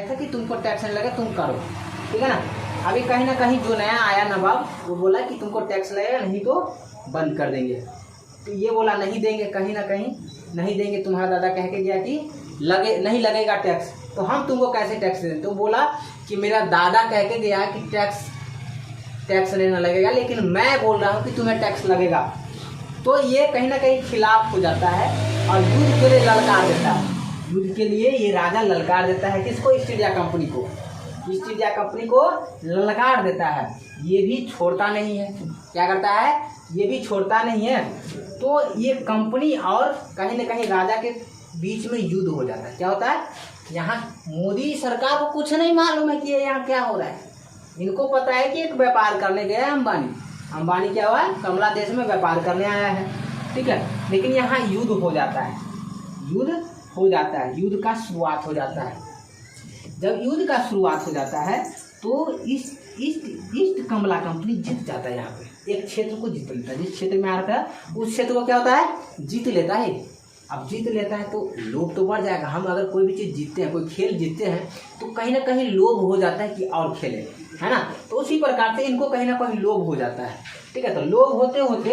गया था कि तुमको टैक्स नहीं लगे, तुम करो, ठीक है ना। अभी कहीं ना कहीं जो नया आया नवाब, वो बोला कि तुमको टैक्स लगेगा, नहीं तो बंद कर देंगे। तो ये बोला नहीं देंगे, कहीं ना कहीं नहीं देंगे। तुम्हारा दादा कह के गया कि नहीं लगेगा टैक्स, तो हम तुमको कैसे टैक्स दें। तो बोला कि मेरा दादा कह के गया कि टैक्स लेना लगेगा, लेकिन मैं बोल रहा हूँ कि तुम्हें टैक्स लगेगा। तो ये कहीं ना कहीं खिलाफ हो जाता है और युद्ध के लिए ललकार देता है। युद्ध के लिए ये राजा ललकार देता है किसको? ईस्ट इंडिया कंपनी को। ईस्ट इंडिया कंपनी को ललकार देता है। ये भी छोड़ता नहीं है। क्या करता है? ये भी छोड़ता नहीं है। तो ये कंपनी और कहीं ना कहीं राजा के बीच में युद्ध हो जाता है। क्या होता है? यहाँ मोदी सरकार को कुछ नहीं मालूम है कि यहाँ क्या हो रहा है। इनको पता है कि एक व्यापार करने गया है अंबानी क्या हुआ है? कमला देश में व्यापार करने आया है, ठीक है। लेकिन यहाँ युद्ध हो जाता है, युद्ध का शुरुआत हो जाता है। जब युद्ध का शुरुआत हो जाता है तो ईस्ट कमला कंपनी जीत जाता है। यहाँ पे एक क्षेत्र को जीत लेता है। जिस क्षेत्र में आ रहा था उस क्षेत्र को क्या होता है? जीत लेता है। अब जीत लेता है तो लोभ तो बढ़ जाएगा। हम अगर कोई भी चीज़ जीतते हैं, कोई खेल जीतते हैं, तो कहीं ना कहीं लोभ हो जाता है कि और खेलें, है ना। तो उसी प्रकार से इनको कहीं ना कहीं लोभ हो जाता है, ठीक है। तो लोभ होते होते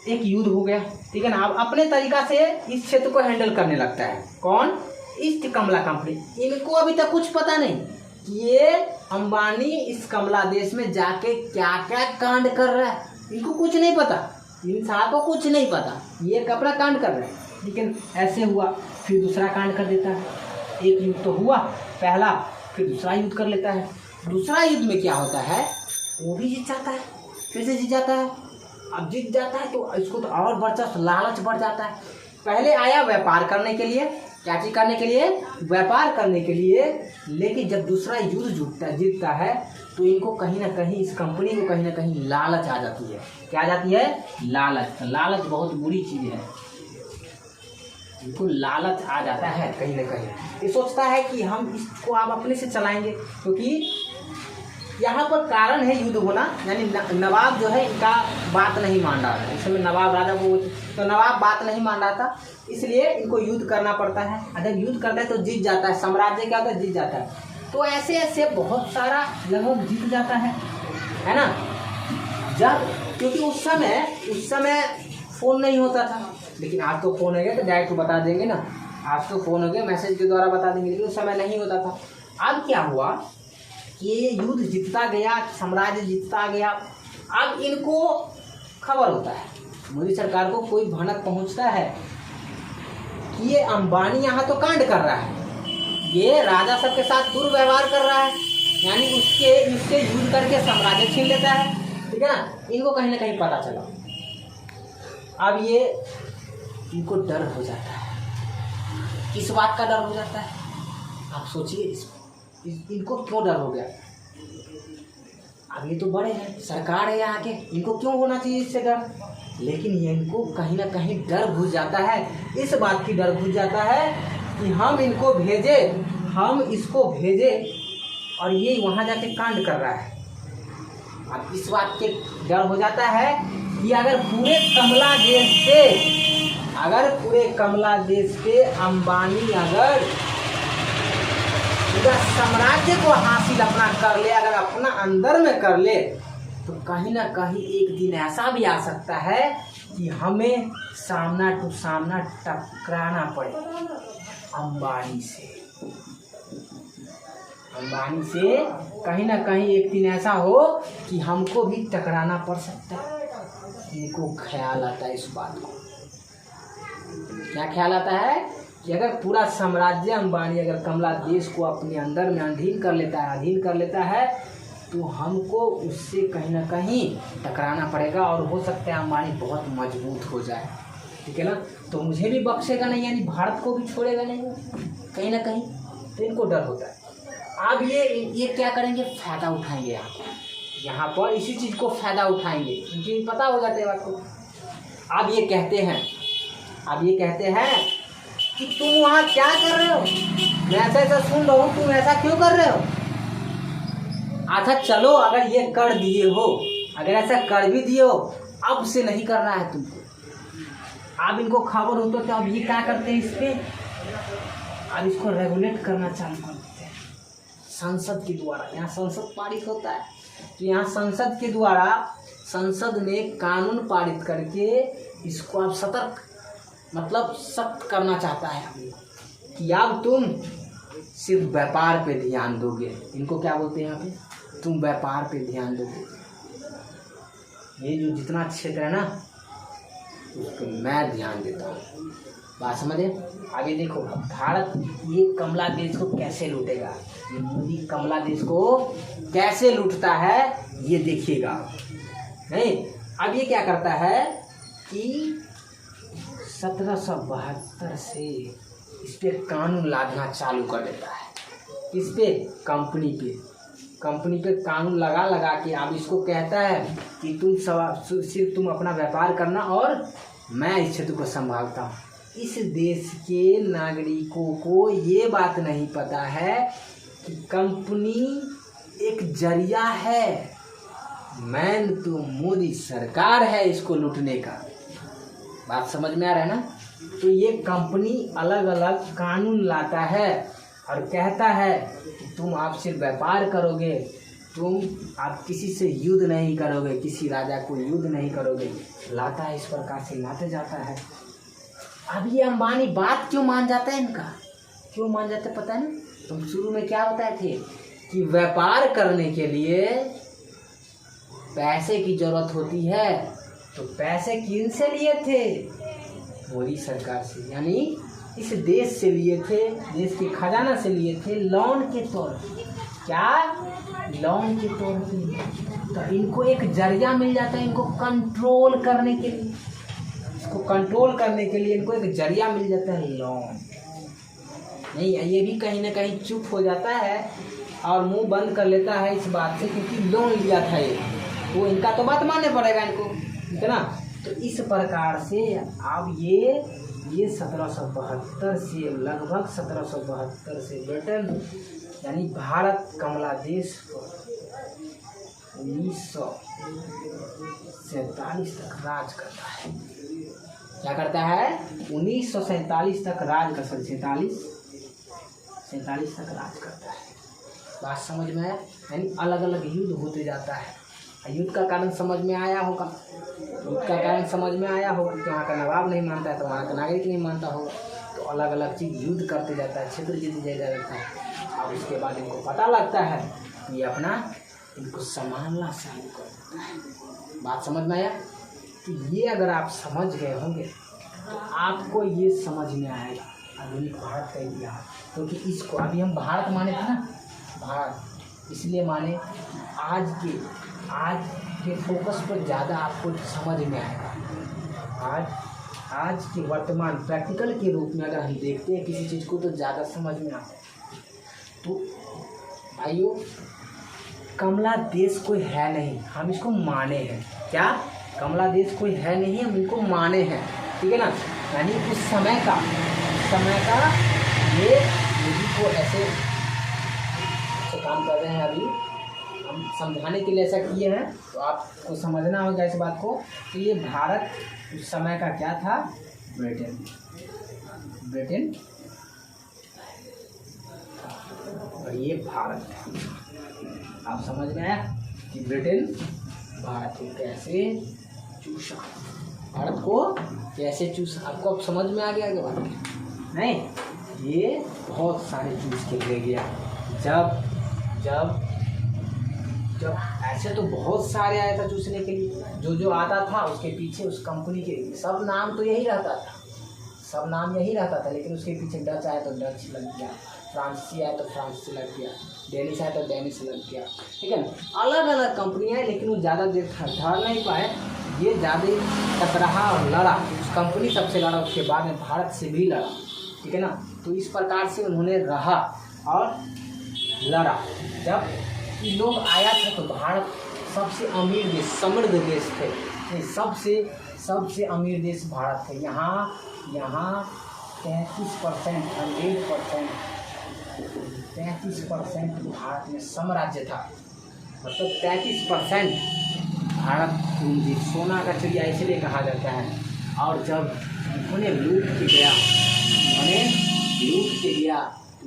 एक युद्ध हो गया, ठीक है ना। अब अपने तरीका से इस क्षेत्र को हैंडल करने लगता है। कौन? ईस्ट कमला कंपनी। इनको अभी तक कुछ पता नहीं कि ये अंबानी इस कमला देश में जाके क्या क्या कांड कर रहा है। इनको कुछ नहीं पता, इन साहब को कुछ नहीं पता ये कपड़ा कांड कर रहे हैं। लेकिन ऐसे हुआ, फिर दूसरा कांड कर देता है। एक युद्ध तो हुआ पहला, फिर दूसरा युद्ध कर लेता है। दूसरा युद्ध में क्या होता है? वो भी जीत जाता है। फिर से जीत जाता है। अब जीत जाता है तो इसको तो और वर्चस्व, लालच बढ़ जाता है। पहले आया व्यापार करने के लिए, क्या चीज करने के लिए? व्यापार करने के लिए। लेकिन जब दूसरा युद्ध जीतता है तो इनको कहीं ना कहीं, इस कंपनी को कहीं ना कहीं लालच आ जाती है। क्या आ जाती है? लालच। लालच बहुत बुरी चीज है। इनको लालच आ जाता है कहीं ना कहीं। ये सोचता है कि हम इसको आप अपने से चलाएंगे, क्योंकि यहाँ पर कारण है युद्ध होना। यानी नवाब जो है इनका बात नहीं मान रहा था। इस समय नवाब राजा को, तो नवाब बात नहीं मान रहा था, इसलिए इनको युद्ध करना पड़ता है। अगर युद्ध करता है तो जीत जाता है, साम्राज्य क्या होता है? जीत जाता है। तो ऐसे ऐसे बहुत सारा लगभग जीत जाता है ना। जब क्योंकि उस समय फ़ोन नहीं होता था, लेकिन आज तो फ़ोन हो गया तो डायरेक्ट बता देंगे ना। आज तो फ़ोन हो गया, मैसेज के द्वारा बता देंगे, लेकिन उस समय नहीं होता था। अब क्या हुआ कि ये युद्ध जीतता गया, साम्राज्य जीतता गया। अब इनको खबर होता है, मोदी सरकार को कोई भनक पहुंचता है कि ये अंबानी यहाँ तो कांड कर रहा है, ये राजा सबके साथ दुर्व्यवहार कर रहा है, यानी उससे युद्ध करके साम्राज्य छीन लेता है, ठीक है ना। इनको कहीं ना कहीं पता चला। अब ये इनको डर हो जाता है। किस बात का डर हो जाता है? आप सोचिए, इनको क्यों डर हो गया? अब ये तो बड़े हैं, सरकार है यहाँ के, इनको क्यों होना चाहिए इससे डर? लेकिन ये इनको कहीं ना कहीं डर घुस जाता है। इस बात की डर घुस जाता है कि हम इसको भेजे और ये वहाँ जाके कांड कर रहा है। अब इस बात के डर हो जाता है कि अगर पूरे कमला देश पे अंबानी अगर पूरा साम्राज्य को हासिल अपना कर ले, अगर अपना अंदर में कर ले, तो कहीं ना कहीं एक दिन ऐसा भी आ सकता है कि हमें सामना टू सामना टकराना पड़े अंबानी से। कहीं ना कहीं एक दिन ऐसा हो कि हमको भी टकराना पड़ सकता है। इनको ख्याल आता है इस बात को। क्या ख्याल आता है कि अगर पूरा साम्राज्य अंबानी अगर कमला देश को अपने अंदर में अधीन कर लेता है तो हमको उससे कहीं ना कहीं टकराना पड़ेगा और हो सकता है अंबानी बहुत मजबूत हो जाए, ठीक है ना। तो मुझे भी बख्शेगा नहीं, यानी भारत को भी छोड़ेगा नहीं कहीं ना कहीं। तो इनको डर होता है। अब ये क्या करेंगे? फ़ायदा उठाएंगे यहाँ पर इसी चीज़ को फ़ायदा उठाएंगे, क्योंकि पता हो जाता है बात को। अब ये कहते हैं कि तुम वहाँ क्या कर रहे हो? मैं ऐसा सुन रहा हूँ, तुम ऐसा क्यों कर रहे हो? अच्छा चलो, अगर ये कर दिए हो, अगर ऐसा कर भी दिए हो, अब से नहीं करना है तुमको। अब इनको खबर हो तो अब ये क्या करते हैं? इस पे अब इसको रेगुलेट करना चालू कर देते हैं। संसद के द्वारा, यहाँ संसद पारित होता है, तो यहाँ संसद के द्वारा संसद ने कानून पारित करके इसको अब सतर्क मतलब सख्त करना चाहता है कि अब तुम सिर्फ व्यापार पे ध्यान दोगे। इनको क्या बोलते हैं यहाँ पे, तुम व्यापार पे ध्यान दोगे। ये जो जितना क्षेत्र है ना उस पर मैं ध्यान देता हूँ। बात समझे? आगे देखो भारत ये कमला देश को कैसे लूटेगा, ये मोदी कमला देश को कैसे लूटता है ये देखिएगा। नहीं, अब ये क्या करता है कि 1772 से इस पे कानून लादना चालू कर देता है। इस पे कंपनी पे कानून लगा के अब इसको कहता है कि तुम सिर्फ तुम अपना व्यापार करना और मैं इस क्षेत्र को संभालता हूँ। इस देश के नागरिकों को ये बात नहीं पता है कि कंपनी एक जरिया है, मैन तो मोदी सरकार है इसको लूटने का। बात समझ में आ रहा है ना? तो ये कंपनी अलग अलग कानून लाता है और कहता है कि तुम आप सिर्फ व्यापार करोगे, आप किसी से युद्ध नहीं करोगे, किसी राजा को युद्ध नहीं करोगे। लाता है, इस प्रकार से लाते जाता है। अब ये अंबानी बात क्यों मान जाता है इनका, क्यों मान जाते पता है ना? तुम शुरू में क्या बताए थे कि व्यापार करने के लिए पैसे की जरूरत होती है, तो पैसे किन से लिए थे? मोदी सरकार से, यानी इस देश से लिए थे, देश के खजाना से लिए थे लोन के तौर पे। क्या? लोन के तौर पे। तो इनको एक जरिया मिल जाता है इनको कंट्रोल करने के लिए, इसको कंट्रोल करने के लिए इनको एक जरिया मिल जाता है लोन। नहीं, ये भी कहीं ना कहीं चुप हो जाता है और मुंह बंद कर लेता है इस बात से, क्योंकि लोन लिया था ये, तो इनका तो बात मानने पड़ेगा इनको, ठीक है ना? तो इस प्रकार से अब ये 1772 से लगभग 1772 से ब्रिटेन यानी भारत कमला देश 1947 तक राज करता है। क्या करता है? 1947 तक राज कर, 47 तक राज करता है। बात समझ में आया? यानी अलग अलग युद्ध होते जाता है। युद्ध का कारण समझ में आया होगा, युद्ध का कारण समझ में आया होगा कि वहाँ का नवाब नहीं मानता है तो वहाँ का नागरिक नहीं मानता होगा, तो अलग अलग चीज़ युद्ध करते जाता है, क्षेत्र जीते जाता है। और उसके बाद इनको पता लगता है कि अपना इनको संभालना चालू कर देता है। बात समझ में आया? तो ये अगर आप समझ गए होंगे तो आपको ये समझ में आएगा आधुनिक भारत का इतिहास। क्योंकि इसको अभी हम भारत माने थे ना, भारत इसलिए माने आज के फोकस पर ज़्यादा आपको समझ में आएगा। आज के वर्तमान प्रैक्टिकल के रूप में अगर हम देखते हैं किसी चीज़ को तो ज़्यादा समझ में आता है। तो भाइयों, कमला देश कोई है नहीं, हम इसको माने हैं। क्या? कमला देश कोई है नहीं, हम इनको माने हैं, ठीक है ना? यानी उस समय का ये मोदी को ऐसे काम कर रहे हैं, अभी हम समझाने के लिए ऐसा किए हैं, तो आपको समझना होगा इस बात को। तो ये भारत उस समय का क्या था? ब्रिटेन और ये भारत है। आप समझ में आया कि ब्रिटेन भारत को कैसे चूसा, भारत को कैसे चूसा? आपको अब समझ में आ गया कि बात नहीं? ये बहुत सारे चूस के ले गया। जब ऐसे तो बहुत सारे आया था चूसने के लिए, जो आता था उसके पीछे उस कंपनी के सब नाम तो यही रहता था, सब नाम यही रहता था, लेकिन उसके पीछे डच आया तो डच लग गया, फ्रांसीसी आया तो फ्रांसीसी लग गया, डेनिश आया तो डेनिश लग गया, ठीक है ना? अलग अलग कंपनियाँ हैं, लेकिन वो ज़्यादा देर ठहर नहीं पाए। ये ज़्यादा टकराहा और लड़ा, उस कंपनी सबसे लड़ा, उसके बाद में भारत से भी लड़ा, ठीक है ना? तो इस प्रकार से उन्होंने रहा और लड़ा। जब ये लोग आया था तो भारत सबसे अमीर देश, समृद्ध देश थे, सबसे अमीर देश भारत थे। यहाँ 33% 33% भारत में साम्राज्य था, मतलब 33% भारत पूंजी, सोना का चिड़िया इसलिए कहा जाता है। और जब उन्होंने लूट के गया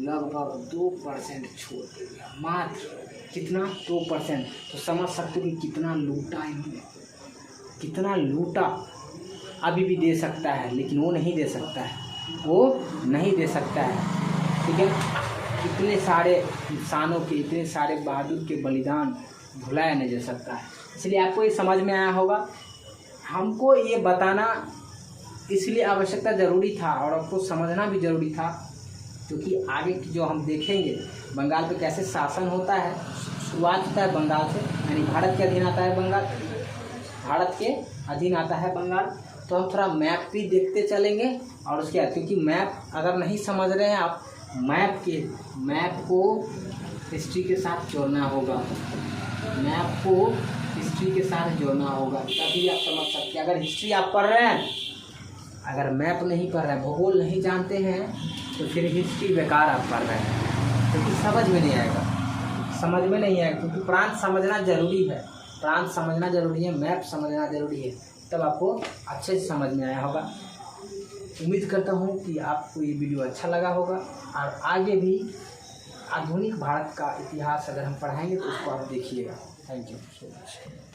लगभग 2% छोड़ दिया, मात्र कितना 2%। तो समझ सकते हो कि कितना लूटा इन्होंने, कितना लूटा। अभी भी दे सकता है लेकिन वो नहीं दे सकता है, वो नहीं दे सकता है, ठीक है। इतने सारे इंसानों के, इतने सारे बहादुर के बलिदान भुलाया नहीं जा सकता है। इसलिए आपको ये समझ में आया होगा। हमको ये बताना इसलिए आवश्यकता ज़रूरी था और आपको समझना भी ज़रूरी था, क्योंकि आगे की जो हम देखेंगे बंगाल पे कैसे शासन होता है। शुरुआत होता है बंगाल से, यानी भारत के अधीन आता है बंगाल, भारत के अधीन आता है बंगाल। तो हम थोड़ा मैप भी देखते चलेंगे और उसके बाद, क्योंकि मैप अगर नहीं समझ रहे हैं आप, मैप को हिस्ट्री के साथ जोड़ना होगा, मैप को हिस्ट्री के साथ जोड़ना होगा, तभी आप समझ सकते हैं। अगर हिस्ट्री आप पढ़ रहे हैं, अगर मैप नहीं पढ़ रहे हैं, भूगोल नहीं जानते हैं, तो फिर हिस्ट्री बेकार आप पढ़ रहे हैं, क्योंकि समझ में नहीं आएगा, समझ में नहीं आएगा। क्योंकि प्रांत समझना ज़रूरी है, प्रांत समझना ज़रूरी है, मैप समझना ज़रूरी है, तब आपको अच्छे से समझ में आया होगा। उम्मीद करता हूँ कि आपको ये वीडियो अच्छा लगा होगा और आगे भी आधुनिक भारत का इतिहास अगर हम पढ़ाएंगे तो उसको आप देखिएगा। Thank you so much.